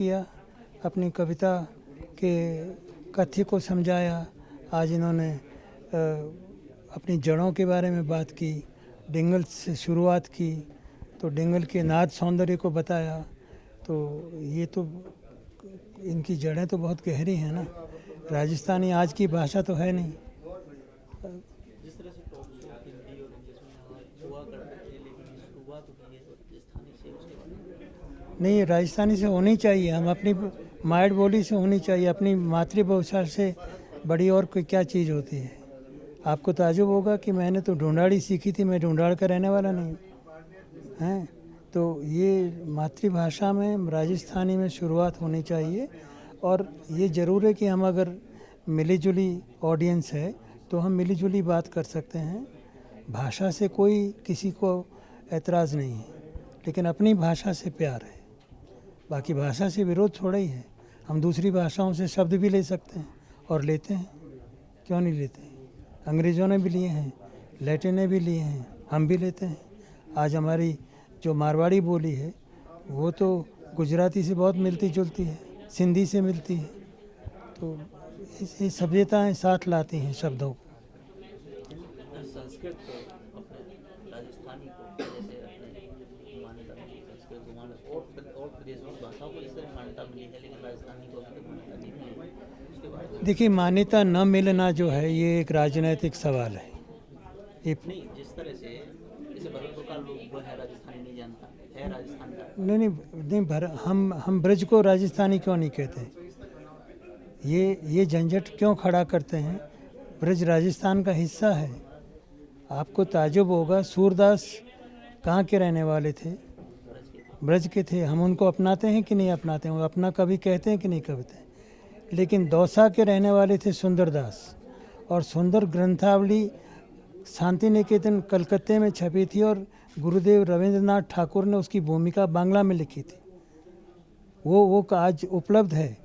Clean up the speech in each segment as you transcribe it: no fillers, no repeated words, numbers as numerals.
किया, अपनी कविता के कथ्य को समझाया। आज इन्होंने अपनी जड़ों के बारे में बात की, डिंगल से शुरुआत की, तो डिंगल के नाद सौंदर्य को बताया। तो ये तो इनकी जड़ें तो बहुत गहरी हैं ना। राजस्थानी आज की भाषा तो है नहीं। जिस तरह से टॉक शो हिंदी और इंग्लिश में हुआ करते थे, लेकिन शुरुआत हुई है राजस्थानी से, उसके बारे में नहीं, राजस्थानी से होनी चाहिए। हम अपनी माइट बोली से होनी चाहिए। अपनी मातृभाषा से बड़ी और कोई क्या चीज़ होती है। आपको ताजुब होगा कि मैंने तो ढूंढाड़ी सीखी थी, मैं ढूंढाड़ का रहने वाला नहीं हैं। तो ये मातृभाषा में राजस्थानी में शुरुआत होनी चाहिए। और ये ज़रूर है कि हम अगर मिली जुली ऑडियंस है तो हम मिली जुली बात कर सकते हैं। भाषा से कोई किसी को एतराज़ नहीं है, लेकिन अपनी भाषा से प्यार है। बाकी भाषा से विरोध थोड़ा ही है। हम दूसरी भाषाओं से शब्द भी ले सकते हैं और लेते हैं, क्यों नहीं लेते। अंग्रेज़ों ने भी लिए हैं, लैटिन ने भी लिए हैं, हम भी लेते हैं। आज हमारी जो मारवाड़ी बोली है वो तो गुजराती से बहुत मिलती जुलती है, सिंधी से मिलती है। तो ये सभ्यताएं साथ लाती हैं शब्दों को। संस्कृत को अपने राजस्थानी को जैसे अपने मान्यता मिली, संस्कृत को मान्यता और प्रदेशों की भाषाओं को जैसे मान्यता मिली है, लेकिन राजस्थानी को अभी तक मान्यता नहीं मिली, उसके बारे में देखिए, मान्यता न मिलना जो है ये एक राजनीतिक सवाल है। ये नहीं, जिस तरह से जैसे भरतपुर का लोग वो है राजस्थानी नहीं जानता है, राजस्थान का नहीं नहीं नहीं, हम ब्रज को राजस्थानी क्यों नहीं कहते। ये झंझट क्यों खड़ा करते हैं। ब्रज राजस्थान का हिस्सा है। आपको ताजुब होगा, सूरदास कहाँ के रहने वाले थे, ब्रज के थे। हम उनको अपनाते हैं कि नहीं अपनाते हैं, वो अपना कभी कहते हैं कि नहीं कहते हैं। लेकिन दौसा के रहने वाले थे सुंदरदास, और सुंदर ग्रंथावली शांति निकेतन कलकत्ते में छपी थी और गुरुदेव रविंद्रनाथ ठाकुर ने उसकी भूमिका बांग्ला में लिखी थी। वो आज उपलब्ध है,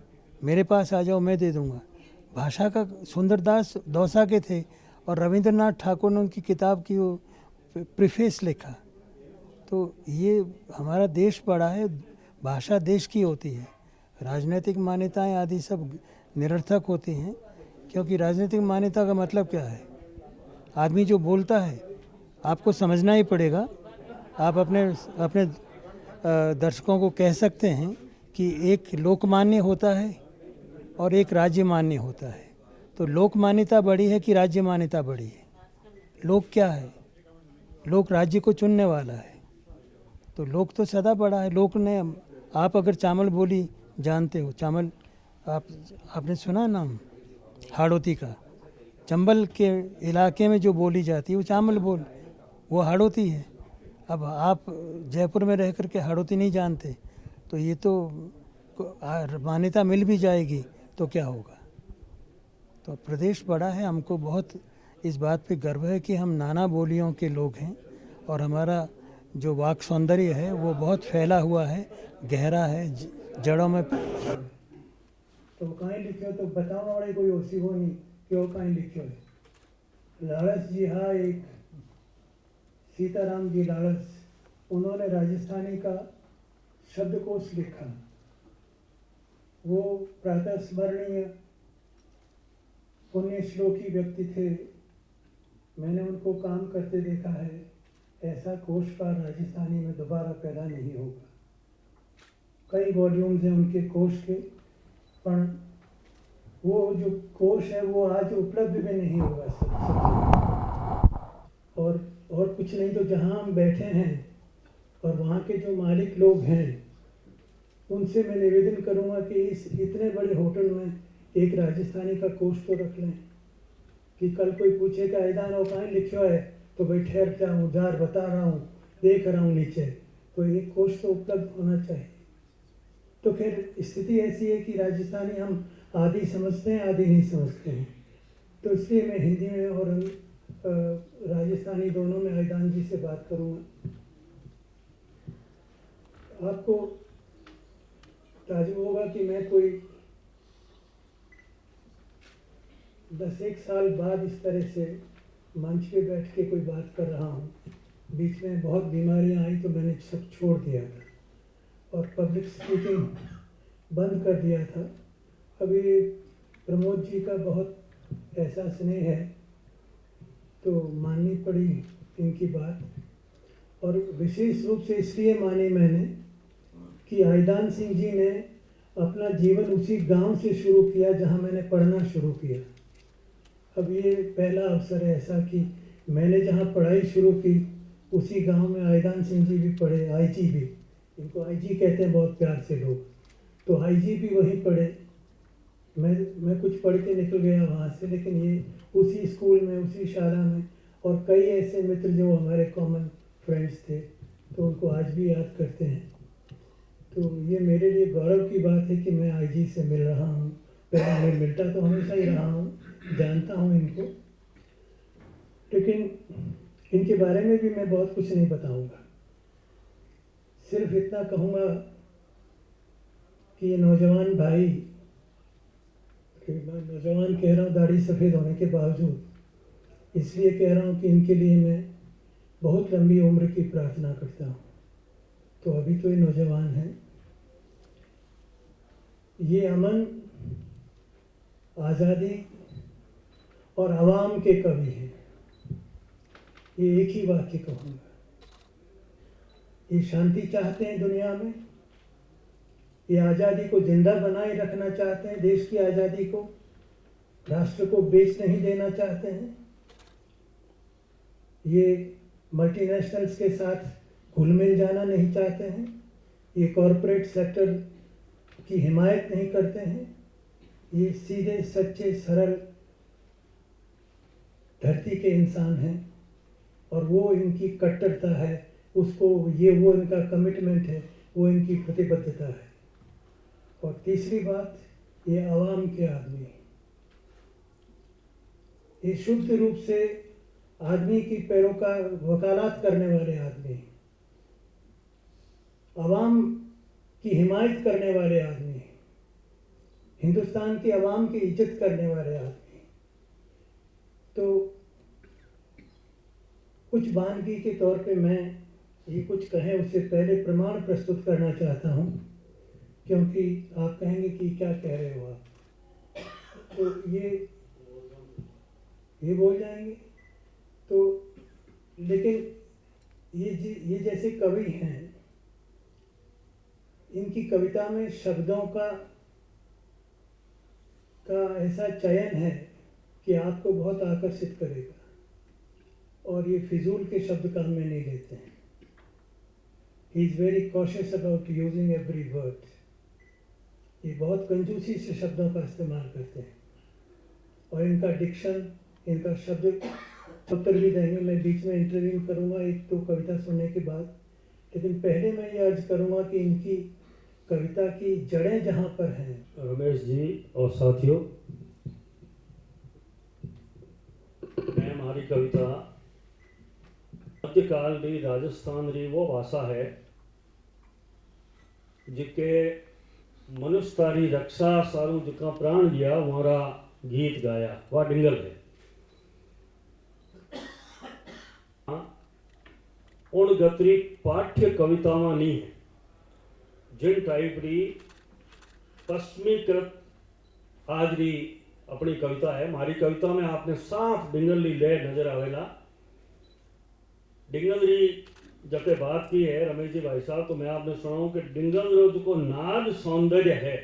मेरे पास आ जाओ, मैं दे दूंगा। भाषा का सुंदरदास दौसा के थे और रविंद्रनाथ ठाकुर ने उनकी किताब की वो प्रीफेस लिखा। तो ये हमारा देश बड़ा है, भाषा देश की होती है। राजनीतिक मान्यताएं आदि सब निरर्थक होती हैं, क्योंकि राजनीतिक मान्यता का मतलब क्या है। आदमी जो बोलता है आपको समझना ही पड़ेगा। आप अपने अपने दर्शकों को कह सकते हैं कि एक लोकमान्य होता है और एक राज्य मान्य होता है। तो लोक मान्यता बड़ी है कि राज्य मान्यता बड़ी है। लोक क्या है, लोक राज्य को चुनने वाला है। तो लोक तो सदा बड़ा है। लोक ने, आप अगर चामल बोली जानते हो, चामल आपने सुना नाम हाड़ौती का। चंबल के इलाके में जो बोली जाती है वो चामल बोल, वो हाड़ौती है। अब आप जयपुर में रह कर के हाड़ौती नहीं जानते, तो ये तो मान्यता मिल भी जाएगी तो क्या होगा। तो प्रदेश बड़ा है, हमको बहुत इस बात पे गर्व है कि हम नाना बोलियों के लोग हैं और हमारा जो वाक सौंदर्य है वो बहुत फैला हुआ है, गहरा है, जड़ों में। तो कहीं लिखो तो बताने वाले कोई ओसी हो नहीं क्यों कहीं लिखो है। लालच जी, हाँ, एक सीताराम जी लालच, उन्होंने राजस्थानी का शब्दकोश लिखा। वो प्रातः स्मरणीय पुण्य श्लोकी व्यक्ति थे। मैंने उनको काम करते देखा है। ऐसा कोशकार राजस्थानी में दोबारा पैदा नहीं होगा। कई वॉल्यूम्स हैं उनके कोश के, पर वो जो कोश है वो आज उपलब्ध भी नहीं होगा और कुछ नहीं तो जहाँ हम बैठे हैं और वहाँ के जो मालिक लोग हैं उनसे मैं निवेदन करूँगा कि इस इतने बड़े होटल में एक राजस्थानी का कोश तो रख लें, कि कल कोई पूछे कि ऐदान और कहाँ लिखा है तो भाई ठहर जा, उधार बता रहा हूँ, देख रहा हूँ नीचे, तो एक कोश तो उपलब्ध होना चाहिए। तो फिर स्थिति ऐसी है कि राजस्थानी हम आदि समझते हैं, आदि नहीं समझते हैं। तो इसलिए मैं हिंदी में और राजस्थानी दोनों में ऐदान जी से बात करूँगा। आपको ताजुब होगा कि मैं कोई 10-1 साल बाद इस तरह से मंच पे बैठ के कोई बात कर रहा हूँ। बीच में बहुत बीमारियाँ आई तो मैंने सब छोड़ दिया था और पब्लिक स्पीकिंग बंद कर दिया था। अभी प्रमोद जी का बहुत ऐसा स्नेह है तो माननी पड़ी इनकी बात। और विशेष रूप से इसलिए मानी मैंने कि आईदान सिंह जी ने अपना जीवन उसी गांव से शुरू किया जहां मैंने पढ़ना शुरू किया। अब ये पहला अवसर है ऐसा कि मैंने जहां पढ़ाई शुरू की उसी गांव में आईदान सिंह जी भी पढ़े, आईजी भी, इनको आईजी कहते हैं बहुत प्यार से लोग, तो आईजी भी वहीं पढ़े। मैं कुछ पढ़ के निकल गया वहाँ से, लेकिन ये उसी स्कूल में, उसी शाला में, और कई ऐसे मित्र जो हमारे कॉमन फ्रेंड्स थे तो उनको आज भी याद करते हैं। तो ये मेरे लिए गौरव की बात है कि मैं आईजी से मिल रहा हूँ। पहले मैं मिलता तो हमेशा ही रहा हूँ, जानता हूँ इनको, लेकिन इनके बारे में भी मैं बहुत कुछ नहीं बताऊँगा। सिर्फ इतना कहूँगा कि ये नौजवान भाई, मैं नौजवान कह रहा हूँ दाढ़ी सफ़ेद होने के बावजूद, इसलिए कह रहा हूँ कि इनके लिए मैं बहुत लंबी उम्र की प्रार्थना करता हूँ। तो अभी तो ये नौजवान हैं, ये अमन, आज़ादी और आवाम के कवि हैं। ये एक ही वाक्य कहूँगा, ये शांति चाहते हैं दुनिया में, ये आज़ादी को जिंदा बनाए रखना चाहते हैं, देश की आज़ादी को, राष्ट्र को बेच नहीं देना चाहते हैं। ये मल्टीनेशनल्स के साथ घुल मिल जाना नहीं चाहते हैं, ये कॉरपोरेट सेक्टर की हिमायत नहीं करते हैं। ये सीधे सच्चे सरल धरती के इंसान हैं और वो इनकी कट्टरता है, उसको ये वो इनका कमिटमेंट है, वो इनकी प्रतिबद्धता है। और तीसरी बात, ये आवाम के आदमी हैं। ये शुद्ध रूप से आदमी की पैरों का वकालत करने वाले आदमी हैं, आवाम की हिमायत करने वाले आदमी हैं, हिंदुस्तान की आवाम की इज्जत करने वाले आदमी हैं। तो कुछ बानगी के तौर पे मैं ये कुछ कहें उससे पहले प्रमाण प्रस्तुत करना चाहता हूँ, क्योंकि आप कहेंगे कि क्या कह रहे हो आप, तो ये बोल जाएंगे। तो लेकिन ये जैसे कवि हैं, इनकी कविता में शब्दों का ऐसा चयन है कि आपको बहुत आकर्षित करेगा, और ये फिजूल के शब्द काम में नहीं लेते हैं। He is very cautious about using every word. ये बहुत कंजूसी से शब्दों का इस्तेमाल करते हैं, और इनका डिक्शन, इनका शब्द उत्तर भी देंगे। मैं बीच में इंटरव्यू करूंगा एक तो कविता सुनने के बाद, लेकिन पहले मैं ये अर्ज करूंगा कि इनकी कविता की जड़ें जहाँ पर हैं। रमेश जी और साथियों, मैं हमारी कविता मध्यकाल री राजस्थान री वो भाषा है जिके मनुष्य तारी रक्षा सारू जिका प्राण दिया वहारा गीत गाया, वह डिंगल है। उन गतरी पाठ्य कविता में नहीं है जिन टाइप री पश्चिमीकृत आज री अपनी कविता है। हमारी कविता में आपने साफ डिंगल री ले नजर आवेला। डिंगल री जब बात की है रमेश जी भाई साहब, तो मैं आपने सुनाऊं कि डिंगल रो जो नाद सौंदर्य है